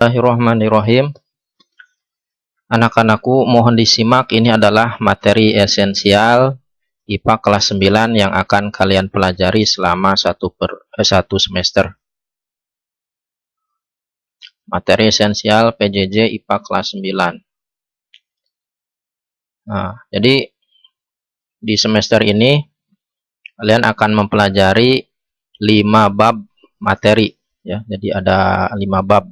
Bismillahirrahmanirrahim. Anak-anakku mohon disimak, ini adalah materi esensial IPA kelas 9 yang akan kalian pelajari selama satu semester. Materi esensial PJJ IPA kelas 9. Nah, jadi di semester ini kalian akan mempelajari 5 bab materi ya. Jadi ada 5 bab.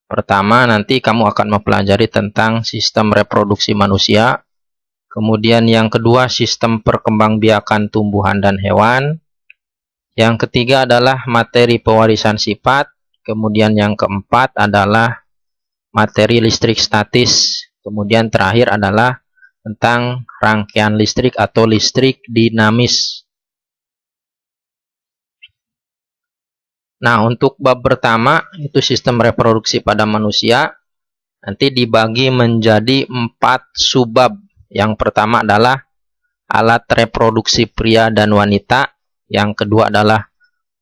Pertama, nanti kamu akan mempelajari tentang sistem reproduksi manusia. Kemudian yang kedua, sistem perkembangbiakan tumbuhan dan hewan. Yang ketiga adalah materi pewarisan sifat. Kemudian yang keempat adalah materi listrik statis. Kemudian terakhir adalah tentang rangkaian listrik atau listrik dinamis. Nah, untuk bab pertama, itu sistem reproduksi pada manusia, nanti dibagi menjadi 4 subbab. Yang pertama adalah alat reproduksi pria dan wanita. Yang kedua adalah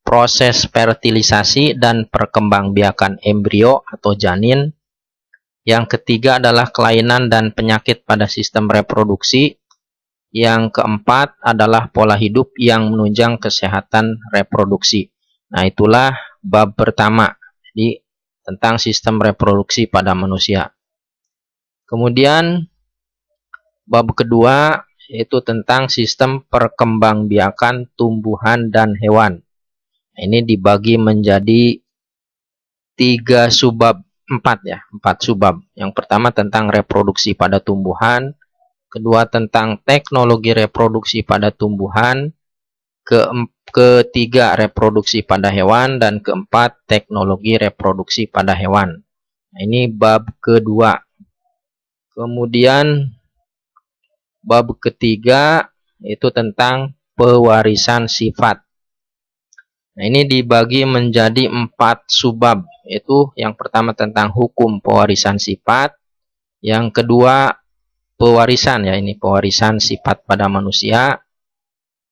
proses fertilisasi dan perkembangbiakan embrio atau janin. Yang ketiga adalah kelainan dan penyakit pada sistem reproduksi. Yang keempat adalah pola hidup yang menunjang kesehatan reproduksi. Nah, itulah bab pertama, jadi tentang sistem reproduksi pada manusia. Kemudian bab kedua yaitu tentang sistem perkembangbiakan tumbuhan dan hewan. Nah, ini dibagi menjadi 3 subbab, 4 subbab. Yang pertama tentang reproduksi pada tumbuhan, kedua tentang teknologi reproduksi pada tumbuhan, ketiga reproduksi pada hewan, dan keempat teknologi reproduksi pada hewan. Nah, ini bab kedua. Kemudian bab ketiga itu tentang pewarisan sifat. Nah, ini dibagi menjadi 4 subbab, yaitu yang pertama tentang hukum pewarisan sifat, yang kedua pewarisan, ya ini pewarisan sifat pada manusia.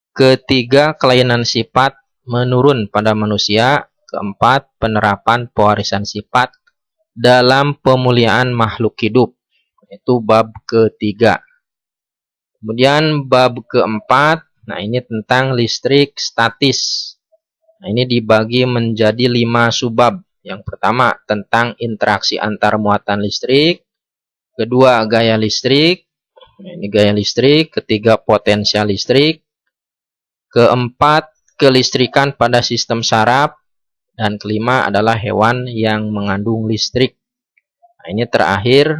Ketiga, kelainan sifat menurun pada manusia. Keempat, penerapan pewarisan sifat dalam pemuliaan makhluk hidup. Itu bab ketiga. Kemudian bab keempat, nah ini tentang listrik statis. Nah, ini dibagi menjadi 5 subbab. Yang pertama tentang interaksi antar muatan listrik. Kedua, gaya listrik. Nah, ini gaya listrik. Ketiga, potensial listrik. Keempat, kelistrikan pada sistem saraf. Dan kelima adalah hewan yang mengandung listrik. Nah, ini terakhir,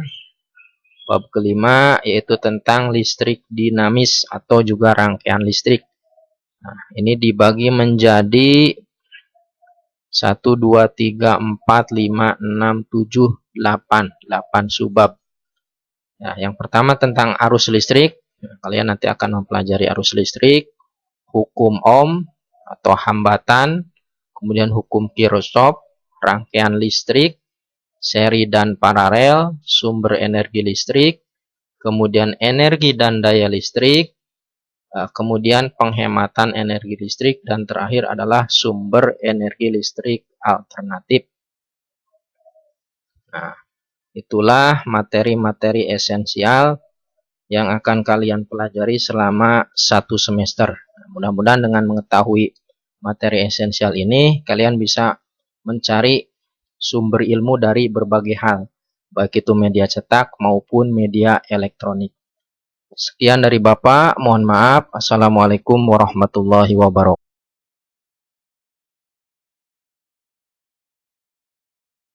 bab kelima, yaitu tentang listrik dinamis atau juga rangkaian listrik. Nah, ini dibagi menjadi 1, 2, 3, 4, 5, 6, 7, 8 subbab. Nah, yang pertama tentang arus listrik. Nah, kalian nanti akan mempelajari arus listrik, hukum Ohm atau hambatan, kemudian hukum Kirchhoff, rangkaian listrik, seri dan paralel, sumber energi listrik, kemudian energi dan daya listrik, kemudian penghematan energi listrik, dan terakhir adalah sumber energi listrik alternatif. Nah, itulah materi-materi esensial yang akan kalian pelajari selama 1 semester. Mudah-mudahan dengan mengetahui materi esensial ini, kalian bisa mencari sumber ilmu dari berbagai hal, baik itu media cetak maupun media elektronik. Sekian dari Bapak, mohon maaf. Assalamualaikum warahmatullahi wabarakatuh.